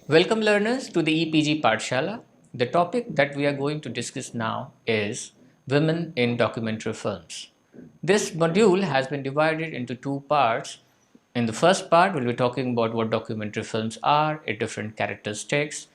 Welcome learners to the EPG Pathshala. The topic that we are going to discuss now is Women in Documentary Films. This module has been divided into two parts. In the first part, we'll be talking about what documentary films are, its different characteristics,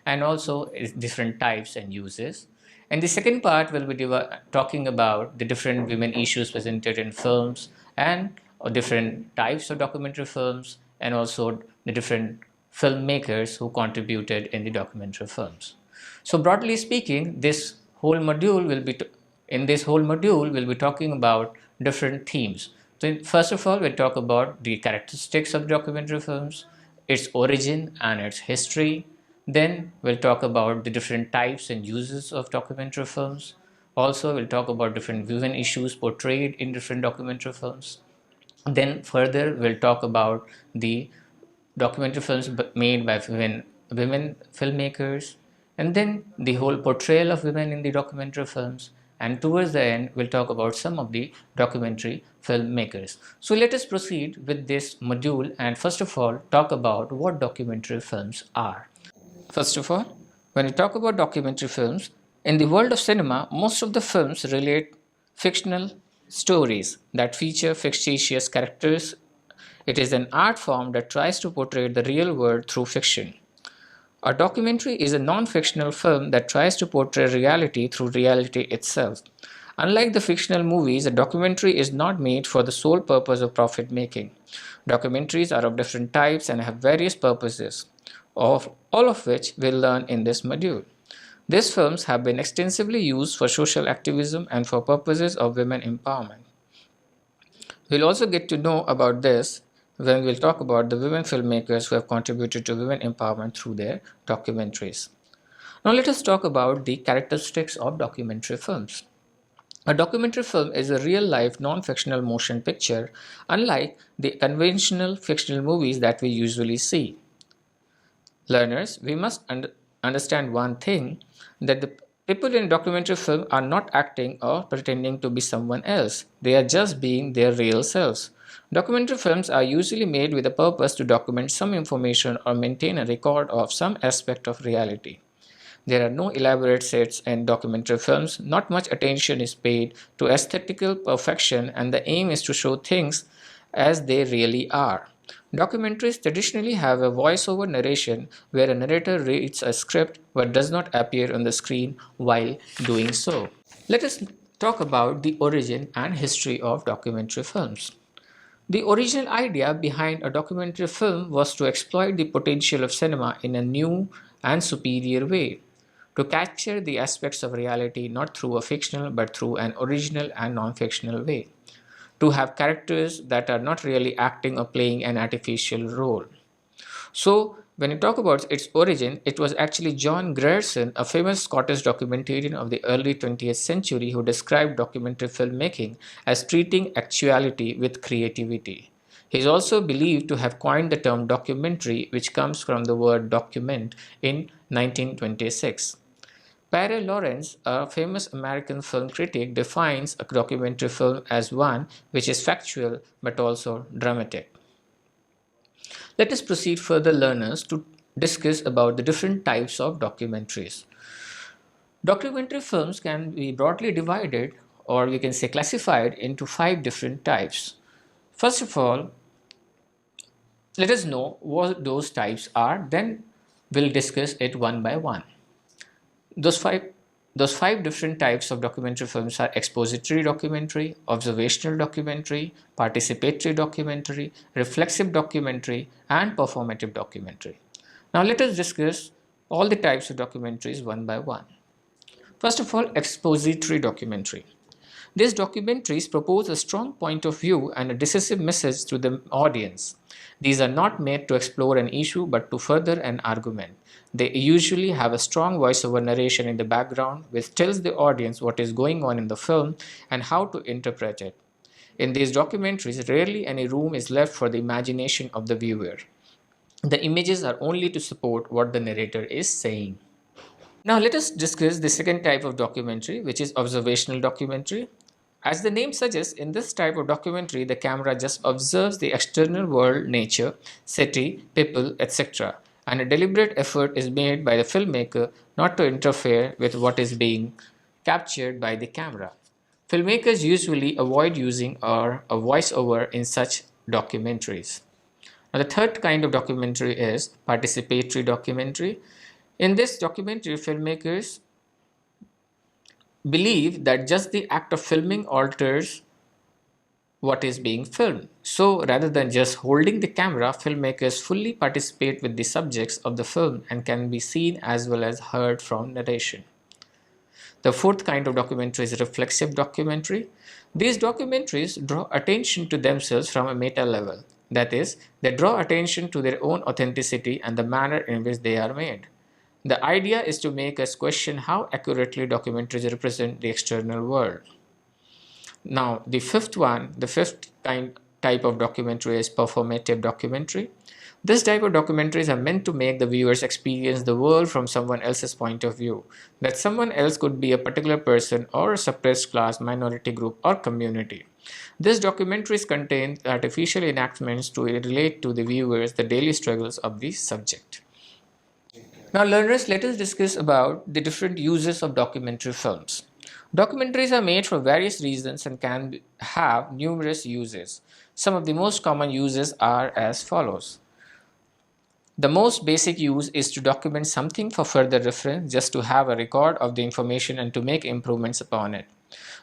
and also its different types and uses. And the second part will be talking about the different women issues presented in films and different types of documentary films and also the different filmmakers who contributed in the documentary films. So broadly speaking, in this whole module we'll be talking about different themes. So first of all, we'll talk about the characteristics of documentary films, its origin and its history. Then we'll talk about the different types and uses of documentary films. Also, we'll talk about different women issues portrayed in different documentary films. Then further, we'll talk about the documentary films made by women filmmakers, and then the whole portrayal of women in the documentary films. And towards the end, we'll talk about some of the documentary filmmakers. So let us proceed with this module and first of all talk about what documentary films are. First of all, when we talk about documentary films, in the world of cinema, most of the films relate fictional stories that feature fictitious characters. It is an art form that tries to portray the real world through fiction. A documentary is a non-fictional film that tries to portray reality through reality itself. Unlike the fictional movies, a documentary is not made for the sole purpose of profit making. Documentaries are of different types and have various purposes, of all of which we'll learn in this module. These films have been extensively used for social activism and for purposes of women empowerment. We'll also get to know about this when we'll talk about the women filmmakers who have contributed to women empowerment through their documentaries. Now let us talk about the characteristics of documentary films. A documentary film is a real-life, non-fictional motion picture, unlike the conventional fictional movies that we usually see. Learners, we must understand one thing, that the people in documentary film are not acting or pretending to be someone else. They are just being their real selves. Documentary films are usually made with a purpose to document some information or maintain a record of some aspect of reality. There are no elaborate sets in documentary films, not much attention is paid to aesthetical perfection, and the aim is to show things as they really are. Documentaries traditionally have a voice-over narration where a narrator reads a script but does not appear on the screen while doing so. Let us talk about the origin and history of documentary films. The original idea behind a documentary film was to exploit the potential of cinema in a new and superior way, to capture the aspects of reality not through a fictional but through an original and non-fictional way, to have characters that are not really acting or playing an artificial role. So, when you talk about its origin, it was actually John Grierson, a famous Scottish documentarian of the early 20th century, who described documentary filmmaking as treating actuality with creativity. He is also believed to have coined the term documentary, which comes from the word document, in 1926. Pare Lawrence, a famous American film critic, defines a documentary film as one which is factual but also dramatic. Let us proceed further, learners, to discuss about the different types of documentaries. Documentary films can be broadly divided, or we can say classified, into 5 different types. First of all, let us know what those types are, then we'll discuss it one by one. Those five different types of documentary films are expository documentary, observational documentary, participatory documentary, reflexive documentary, and performative documentary. Now let us discuss all the types of documentaries one by one. First of all, expository documentary. These documentaries propose a strong point of view and a decisive message to the audience. These are not made to explore an issue but to further an argument. They usually have a strong voiceover narration in the background which tells the audience what is going on in the film and how to interpret it. In these documentaries, rarely any room is left for the imagination of the viewer. The images are only to support what the narrator is saying. Now let us discuss the second type of documentary, which is observational documentary. As the name suggests, in this type of documentary, the camera just observes the external world, nature, city, people, etc., and a deliberate effort is made by the filmmaker not to interfere with what is being captured by the camera. Filmmakers usually avoid using a voiceover in such documentaries. Now, the third kind of documentary is participatory documentary. In this documentary, filmmakers believe that just the act of filming alters what is being filmed. So, rather than just holding the camera, filmmakers fully participate with the subjects of the film and can be seen as well as heard from narration. The fourth kind of documentary is reflexive documentary. These documentaries draw attention to themselves from a meta level. That is, they draw attention to their own authenticity and the manner in which they are made. The idea is to make us question how accurately documentaries represent the external world. Now, the fifth type of documentary is performative documentary. This type of documentaries are meant to make the viewers experience the world from someone else's point of view. That someone else could be a particular person or a suppressed class, minority group, or community. These documentaries contain artificial enactments to relate to the viewers the daily struggles of the subject. Now, learners, let us discuss about the different uses of documentary films. Documentaries are made for various reasons and can have numerous uses. Some of the most common uses are as follows. The most basic use is to document something for further reference, just to have a record of the information and to make improvements upon it.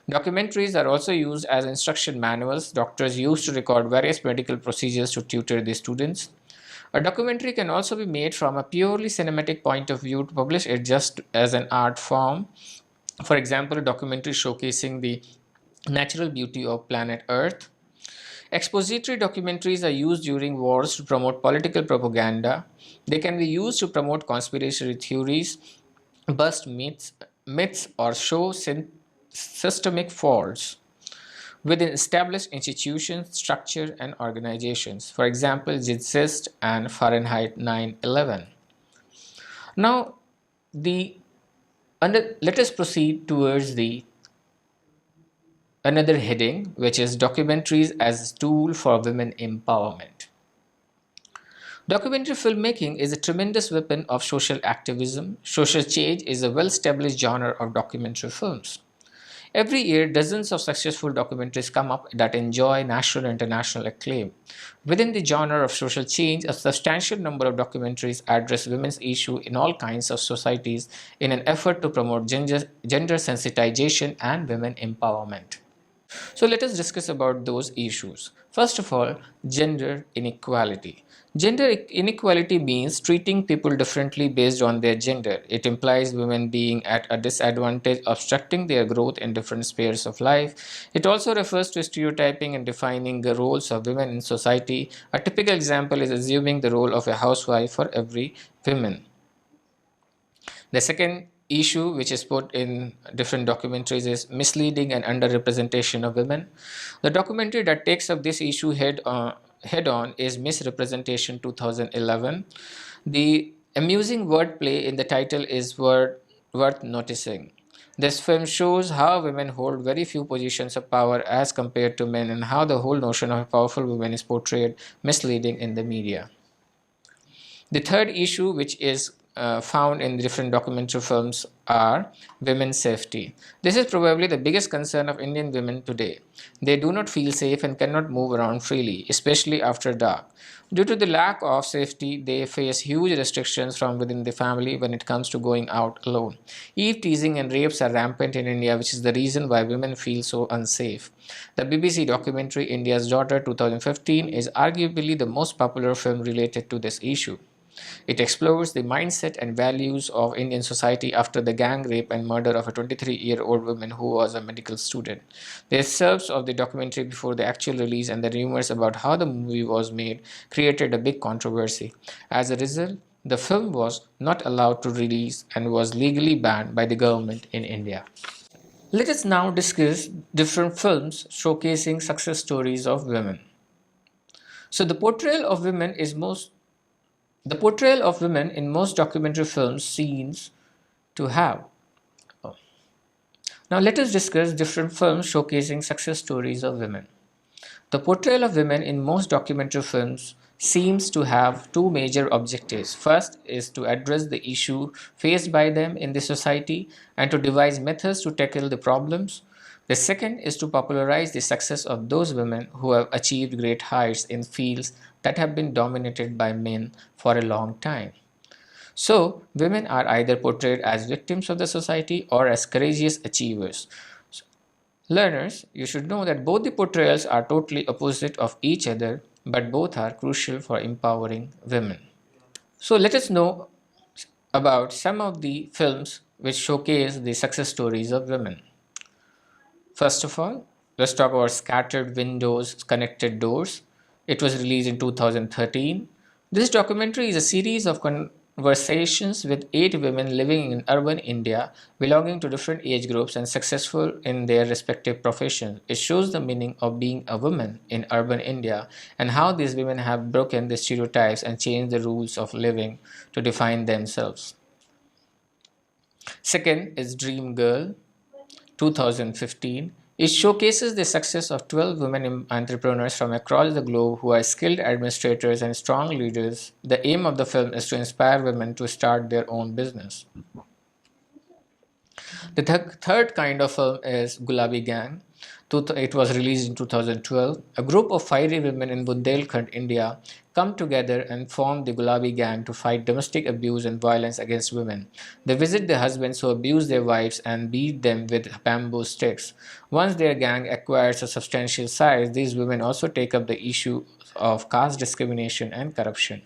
Documentaries are also used as instruction manuals. Doctors use to record various medical procedures to tutor the students. A documentary can also be made from a purely cinematic point of view to publish it just as an art form. For example, a documentary showcasing the natural beauty of planet Earth. Expository documentaries are used during wars to promote political propaganda. They can be used to promote conspiracy theories, bust myths or show systemic faults within established institutions, structure, and organizations. For example, JITSIST and Fahrenheit 9/11. Now, let us proceed towards the another heading, which is documentaries as a tool for women empowerment. Documentary filmmaking is a tremendous weapon of social activism. Social change is a well established genre of documentary films. Every year, dozens of successful documentaries come up that enjoy national and international acclaim. Within the genre of social change, a substantial number of documentaries address women's issues in all kinds of societies in an effort to promote gender sensitization and women empowerment. So let us discuss about those issues. First of all, gender inequality. Gender inequality means treating people differently based on their gender. It implies women being at a disadvantage, obstructing their growth in different spheres of life. It also refers to stereotyping and defining the roles of women in society. A typical example is assuming the role of a housewife for every woman. The second issue which is put in different documentaries is misleading and underrepresentation of women. The documentary that takes up this issue head on is Misrepresentation 2011. The amusing wordplay in the title is worth noticing. This film shows how women hold very few positions of power as compared to men and how the whole notion of a powerful woman is portrayed misleading in the media. The third issue, which is found in different documentary films, are women's safety. This is probably the biggest concern of Indian women today. They do not feel safe and cannot move around freely, especially after dark. Due to the lack of safety, they face huge restrictions from within the family when it comes to going out alone. Eve teasing and rapes are rampant in India, which is the reason why women feel so unsafe. The BBC documentary India's Daughter 2015 is arguably the most popular film related to this issue. It explores the mindset and values of Indian society after the gang rape and murder of a 23-year-old woman who was a medical student. The excerpts of the documentary before the actual release and the rumors about how the movie was made created a big controversy. As a result, the film was not allowed to release and was legally banned by the government in India. Let us now discuss different films showcasing success stories of women. So the portrayal of women in most documentary films seems to have. Oh. Now let us discuss different films showcasing success stories of women. The portrayal of women in most documentary films seems to have two major objectives. First is to address the issue faced by them in the society and to devise methods to tackle the problems. The second is to popularize the success of those women who have achieved great heights in fields that have been dominated by men for a long time. So, women are either portrayed as victims of the society or as courageous achievers. Learners, you should know that both the portrayals are totally opposite of each other, but both are crucial for empowering women. So, let us know about some of the films which showcase the success stories of women. First of all, let's talk about Scattered Windows, Connected Doors. It was released in 2013. This documentary is a series of conversations with eight women living in urban India, belonging to different age groups and successful in their respective professions. It shows the meaning of being a woman in urban India and how these women have broken the stereotypes and changed the rules of living to define themselves. Second is Dream Girl, 2015. It showcases the success of 12 women entrepreneurs from across the globe who are skilled administrators and strong leaders. The aim of the film is to inspire women to start their own business. The third kind of film is Gulabi Gang. It was released in 2012. A group of fiery women in Bundelkhand, India, come together and form the Gulabi Gang to fight domestic abuse and violence against women. They visit the husbands who abuse their wives and beat them with bamboo sticks. Once their gang acquires a substantial size, these women also take up the issue of caste discrimination and corruption.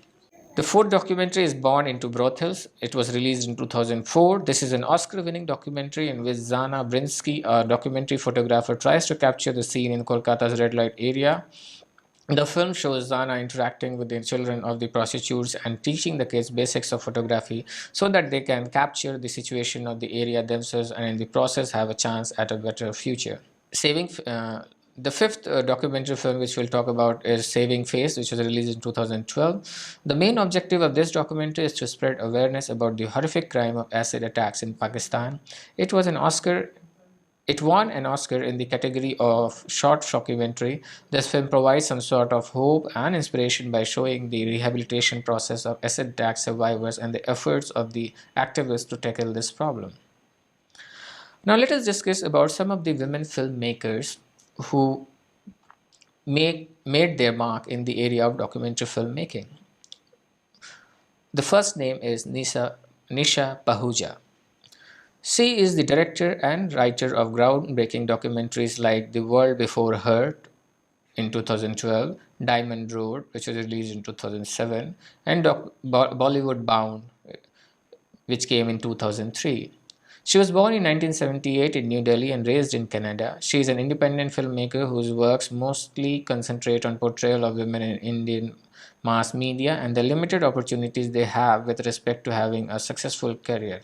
The fourth documentary is Born into Brothels. It was released in 2004. This is an Oscar winning documentary in which Zana Brinsky, a documentary photographer, tries to capture the scene in Kolkata's red light area. The film shows Zana interacting with the children of the prostitutes and teaching the kids basics of photography so that they can capture the situation of the area themselves and in the process have a chance at a better future. Saving The fifth documentary film which we'll talk about is Saving Face, which was released in 2012. The main objective of this documentary is to spread awareness about the horrific crime of acid attacks in Pakistan. It was an Oscar it won an Oscar in the category of short documentary. This film provides some sort of hope and inspiration by showing the rehabilitation process of acid attack survivors and the efforts of the activists to tackle this problem. Now let us discuss about some of the women filmmakers who made their mark in the area of documentary filmmaking. The first name is Nisha Pahuja. She is the director and writer of groundbreaking documentaries like The World Before Her in 2012, Diamond Road, which was released in 2007, and Bollywood Bound, which came in 2003. She was born in 1978 in New Delhi and raised in Canada. She is an independent filmmaker whose works mostly concentrate on portrayal of women in Indian mass media and the limited opportunities they have with respect to having a successful career.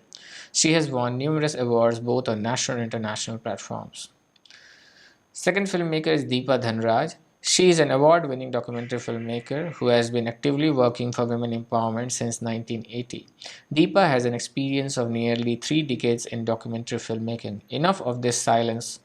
She has won numerous awards both on national and international platforms. Second filmmaker is Deepa Dhanraj. She is an award-winning documentary filmmaker who has been actively working for women empowerment since 1980. Deepa has an experience of nearly 3 decades in documentary filmmaking. Enough of This Silence,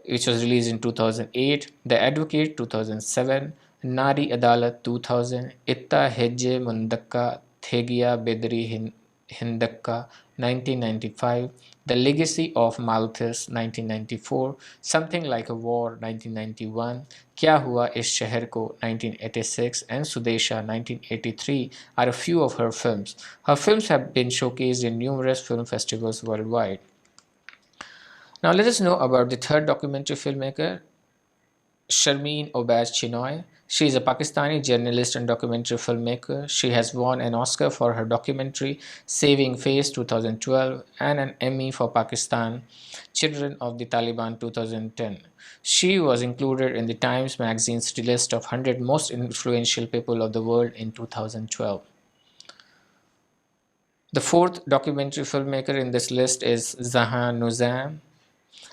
which was released in 2008, The Advocate 2007, Nari Adalat 2000, Itta Hejje Mundakka Thegia Bedri Hindakka 1995, The Legacy of Malthus 1994, Something Like a War 1991, Kya Hua Is Shehar Ko 1986, and Sudesha 1983 are a few of her films. Her films have been showcased in numerous film festivals worldwide. Now let us know about the third documentary filmmaker, Sharmeen Obaz Chinoy. She is a Pakistani journalist and documentary filmmaker. She has won an Oscar for her documentary Saving Face 2012 and an Emmy for Pakistan Children of the Taliban 2010. She was included in the Times magazine's list of 100 most influential people of the world in 2012. The fourth documentary filmmaker in this list is Zahan Nuzam.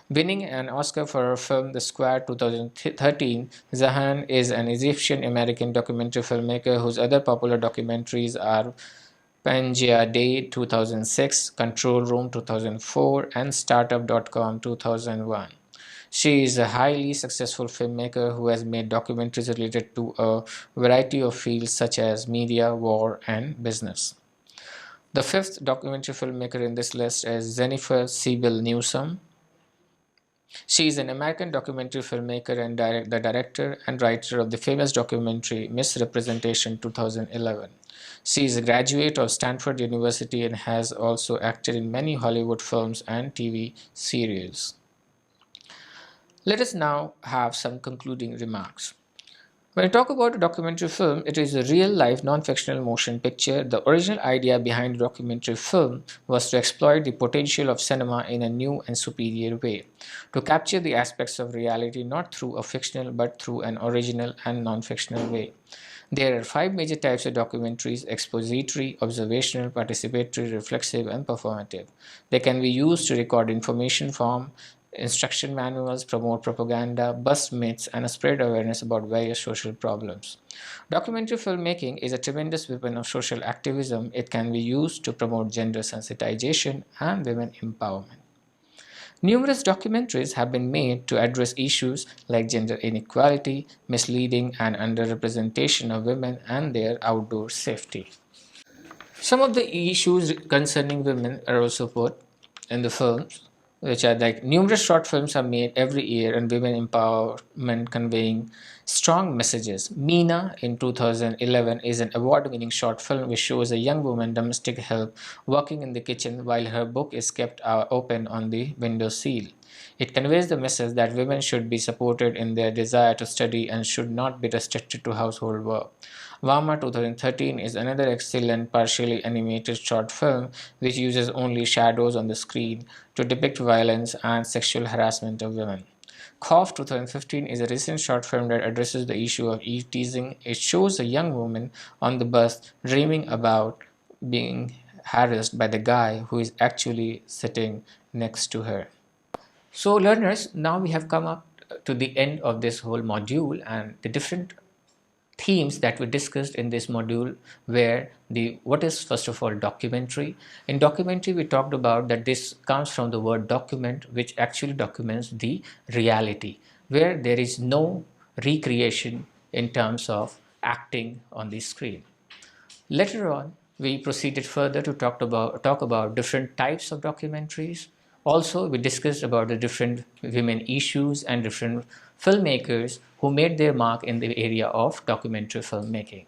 Winning an Oscar for her film The Square 2013, Zahan is an Egyptian-American documentary filmmaker whose other popular documentaries are Pangea Day 2006, Control Room 2004, and Startup.com 2001. She is a highly successful filmmaker who has made documentaries related to a variety of fields such as media, war, and business. The fifth documentary filmmaker in this list is Jennifer Siebel Newsom. She is an American documentary filmmaker and the director and writer of the famous documentary Misrepresentation 2011. She is a graduate of Stanford University and has also acted in many Hollywood films and TV serials. Let us now have some concluding remarks. When I talk about a documentary film, it is a real life non fictional motion picture. The original idea behind the documentary film was to exploit the potential of cinema in a new and superior way, to capture the aspects of reality not through a fictional but through an original and non fictional way. There are five major types of documentaries: expository, observational, participatory, reflexive, and performative. They can be used to record information from instruction manuals, promote propaganda, bust myths, and spread awareness about various social problems. Documentary filmmaking is a tremendous weapon of social activism. It can be used to promote gender sensitization and women empowerment. Numerous documentaries have been made to address issues like gender inequality, misleading and underrepresentation of women, and their outdoor safety. Some of the issues concerning women are also put in the films, which are like numerous short films are made every year on women empowerment conveying strong messages. Meena in 2011 is an award winning short film which shows a young woman domestic help working in the kitchen while her book is kept open on the window sill. It conveys the message that women should be supported in their desire to study and should not be restricted to household work. Vama 2013 is another excellent partially animated short film which uses only shadows on the screen to depict violence and sexual harassment of women. Cough 2015 is a recent short film that addresses the issue of teasing. It shows a young woman on the bus dreaming about being harassed by the guy who is actually sitting next to her. So, learners, now we have come up to the end of this whole module, and the different themes that we discussed in this module were the what is first of all documentary. In documentary we talked about that this comes from the word document, which actually documents the reality, where there is no recreation in terms of acting on the screen. Later on, we proceeded further to talk about different types of documentaries. Also, we discussed about the different women issues and different filmmakers who made their mark in the area of documentary filmmaking.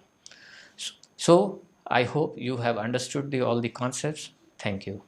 So, I hope you have understood all the concepts. Thank you.